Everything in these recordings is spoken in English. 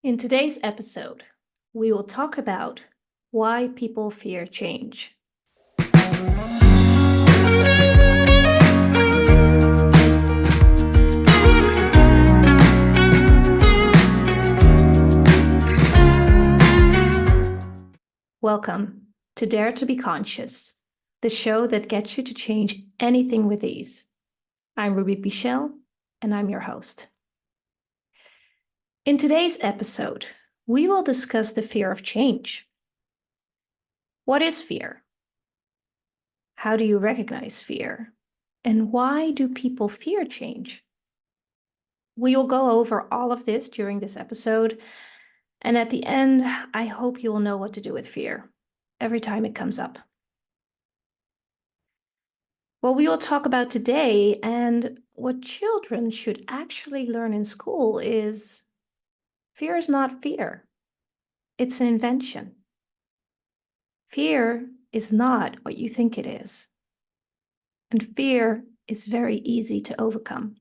In today's episode, we will talk about why people fear change. Welcome to Dare to Be Conscious, the show that gets you to change anything with ease. I'm Ruby Pichel, and I'm your host. In today's episode, we will discuss the fear of change. What is fear? How do you recognize fear? And why do people fear change? We will go over all of this during this episode. And at the end, I hope you will know what to do with fear every time it comes up. What we will talk about today and what children should actually learn in school is fear is not fear. It's an invention. Fear is not what you think it is. And fear is very easy to overcome.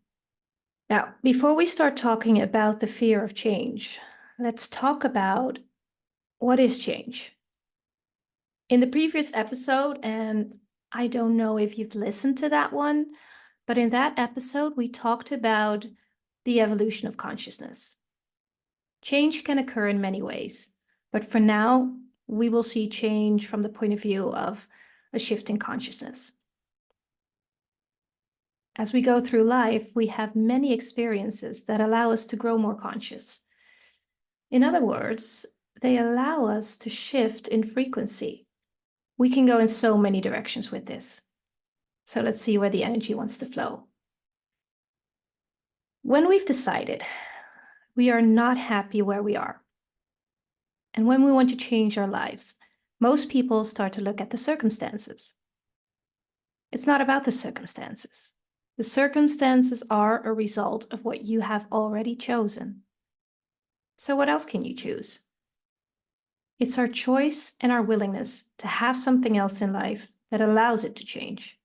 Now, before we start talking about the fear of change, let's talk about what is change. In the previous episode, and I don't know if you've listened to that one, but in that episode, we talked about the evolution of consciousness. Change can occur in many ways, but for now, we will see change from the point of view of a shift in consciousness. As we go through life, we have many experiences that allow us to grow more conscious. In other words, they allow us to shift in frequency. We can go in so many directions with this. So let's see where the energy wants to flow. When we've decided we are not happy where we are, and when we want to change our lives, most people start to look at the circumstances. It's not about the circumstances. The circumstances are a result of what you have already chosen. So what else can you choose? It's our choice and our willingness to have something else in life that allows it to change.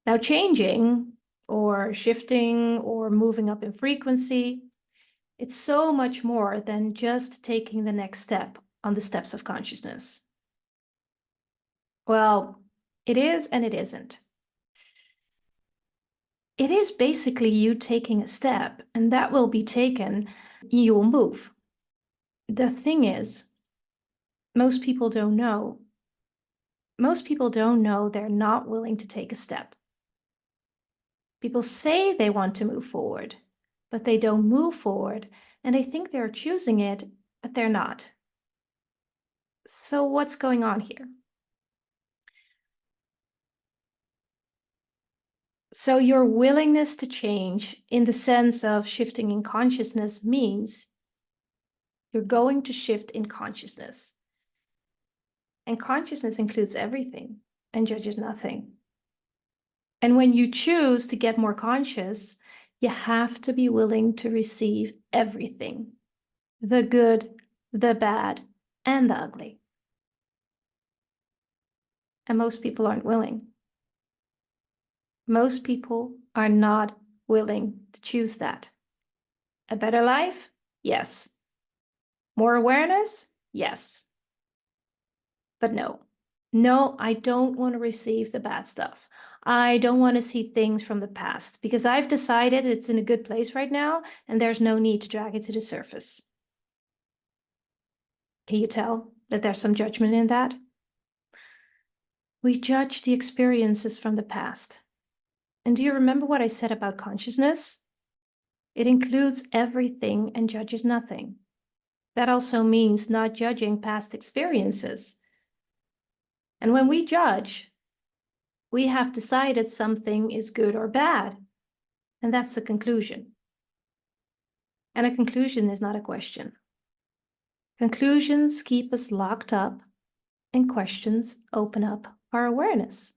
Now, changing or shifting or moving up in frequency, it's so much more than just taking the next step on the steps of consciousness. Well, it is and it isn't. It is basically you taking a step, and that will be taken, you will move. The thing is, most people don't know. Most people don't know they're not willing to take a step. People say they want to move forward, but they don't move forward, and they think they're choosing it, but they're not. So what's going on here? So your willingness to change in the sense of shifting in consciousness means you're going to shift in consciousness. And consciousness includes everything and judges nothing. And when you choose to get more conscious, you have to be willing to receive everything, the good, the bad, and the ugly. And most people aren't willing. Most people are not willing to choose that. A better life? Yes. More awareness? Yes. But no, I don't want to receive the bad stuff. I don't want to see things from the past because I've decided it's in a good place right now and there's no need to drag it to the surface. Can you tell that there's some judgment in that? We judge the experiences from the past. And do you remember what I said about consciousness? It includes everything and judges nothing. That also means not judging past experiences. And when we judge, we have decided something is good or bad. And that's the conclusion. And a conclusion is not a question. Conclusions keep us locked up, and questions open up our awareness.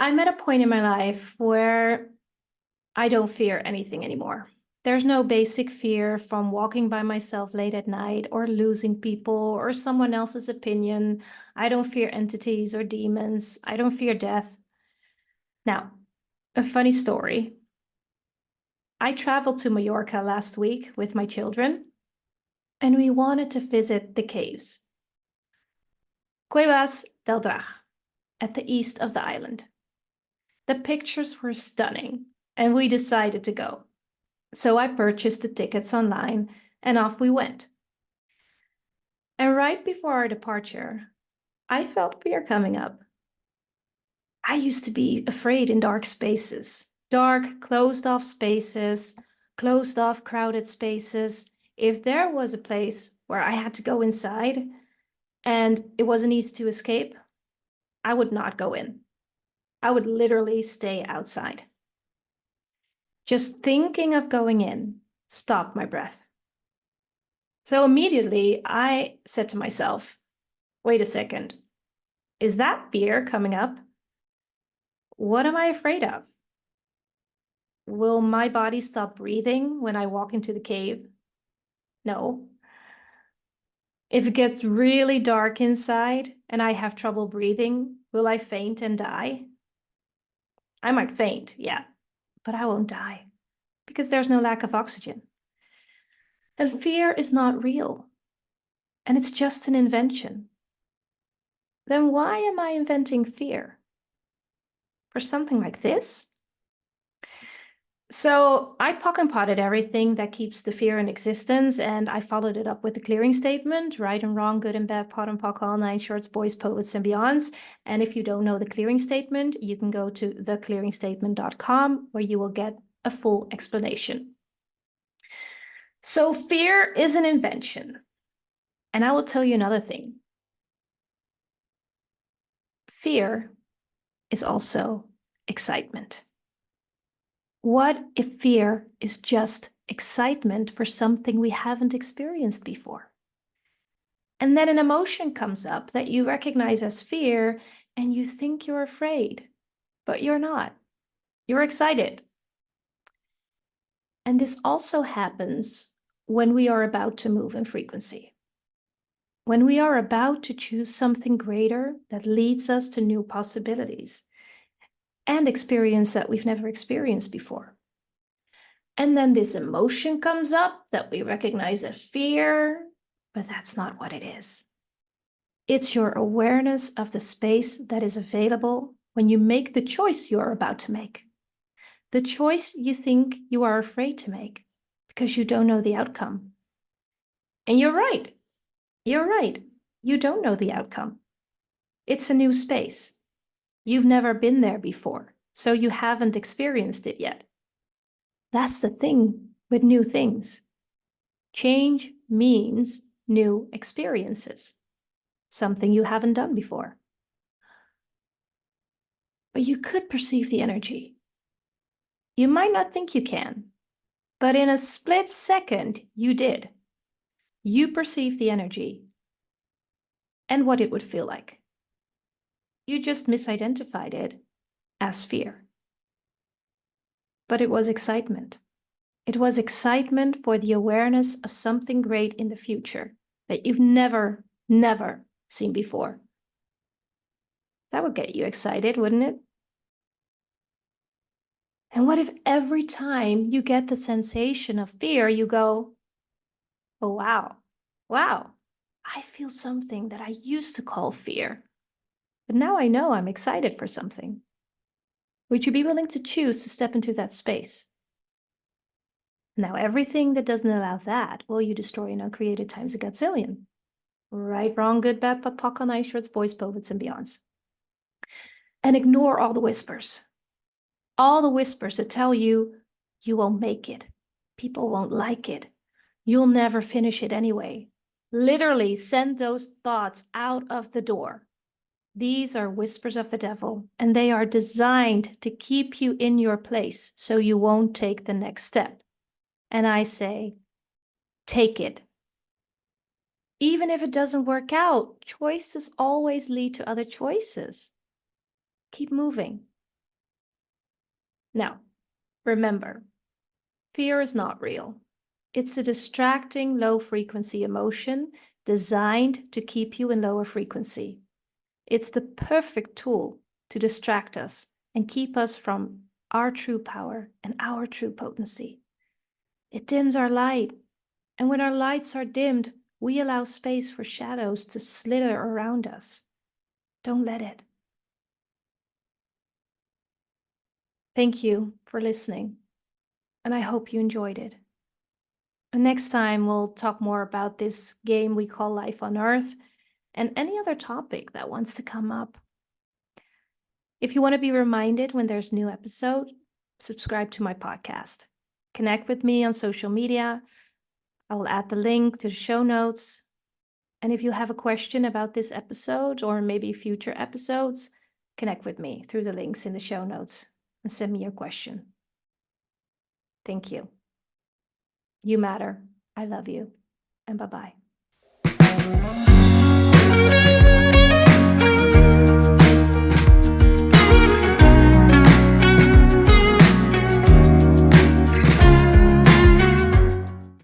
I'm at a point in my life where I don't fear anything anymore. There's no basic fear from walking by myself late at night or losing people or someone else's opinion. I don't fear entities or demons. I don't fear death. Now, a funny story. I traveled to Mallorca last week with my children, and we wanted to visit the caves. Cuevas del Drag, at the east of the island. The pictures were stunning, and we decided to go. So I purchased the tickets online, and off we went. And right before our departure, I felt fear coming up. I used to be afraid in dark spaces, dark, closed-off spaces, closed-off, crowded spaces. If there was a place where I had to go inside and it wasn't easy to escape, I would not go in. I would literally stay outside. Just thinking of going in stopped my breath. So immediately I said to myself, wait a second, is that fear coming up? What am I afraid of? Will my body stop breathing when I walk into the cave? No. If it gets really dark inside and I have trouble breathing, will I faint and die? I might faint, yeah, but I won't die because there's no lack of oxygen. And fear is not real, and it's just an invention. Then why am I inventing fear? For something like this? So I pock and potted everything that keeps the fear in existence, and I followed it up with a clearing statement: right and wrong, good and bad, pot and pock, all nine shorts, boys, poets, and beyonds. And if you don't know the clearing statement, you can go to theclearingstatement.com where you will get a full explanation. So fear is an invention. And I will tell you another thing. Fear is also excitement. What if fear is just excitement for something we haven't experienced before? And then an emotion comes up that you recognize as fear, and you think you're afraid, but you're not. You're excited. And this also happens when we are about to move in frequency. When we are about to choose something greater that leads us to new possibilities and experience that we've never experienced before. And then this emotion comes up that we recognize as fear, but that's not what it is. It's your awareness of the space that is available when you make the choice you're about to make. The choice you think you are afraid to make because you don't know the outcome. And you're right. You're right. You don't know the outcome. It's a new space. You've never been there before, so you haven't experienced it yet. That's the thing with new things. Change means new experiences, something you haven't done before. But you could perceive the energy. You might not think you can, but in a split second, you did. You perceived the energy and what it would feel like. You just misidentified it as fear. But it was excitement. It was excitement for the awareness of something great in the future that you've never seen before. That would get you excited, wouldn't it? And what if every time you get the sensation of fear, you go, oh, wow, I feel something that I used to call fear, but now I know I'm excited for something. Would you be willing to choose to step into that space? Now, everything that doesn't allow that, will you destroy and uncreate it times a gazillion? Right, wrong, good, bad, pot, pock, on ice shorts, boys, poets, and beyonds. And ignore all the whispers. All the whispers that tell you, you won't make it. People won't like it. You'll never finish it anyway. Literally send those thoughts out of the door. These are whispers of the devil, and they are designed to keep you in your place so you won't take the next step. And I say, take it. Even if it doesn't work out, choices always lead to other choices. Keep moving. Now, remember, fear is not real. It's a distracting low-frequency emotion designed to keep you in lower frequency. It's the perfect tool to distract us and keep us from our true power and our true potency. It dims our light. And when our lights are dimmed, we allow space for shadows to slither around us. Don't let it. Thank you for listening, and I hope you enjoyed it. And next time, we'll talk more about this game we call Life on Earth and any other topic that wants to come up. If you want to be reminded when there's a new episode, subscribe to my podcast. Connect with me on social media. I will add the link to the show notes. And if you have a question about this episode or maybe future episodes, connect with me through the links in the show notes and send me your question. Thank you. You matter. I love you. And bye-bye.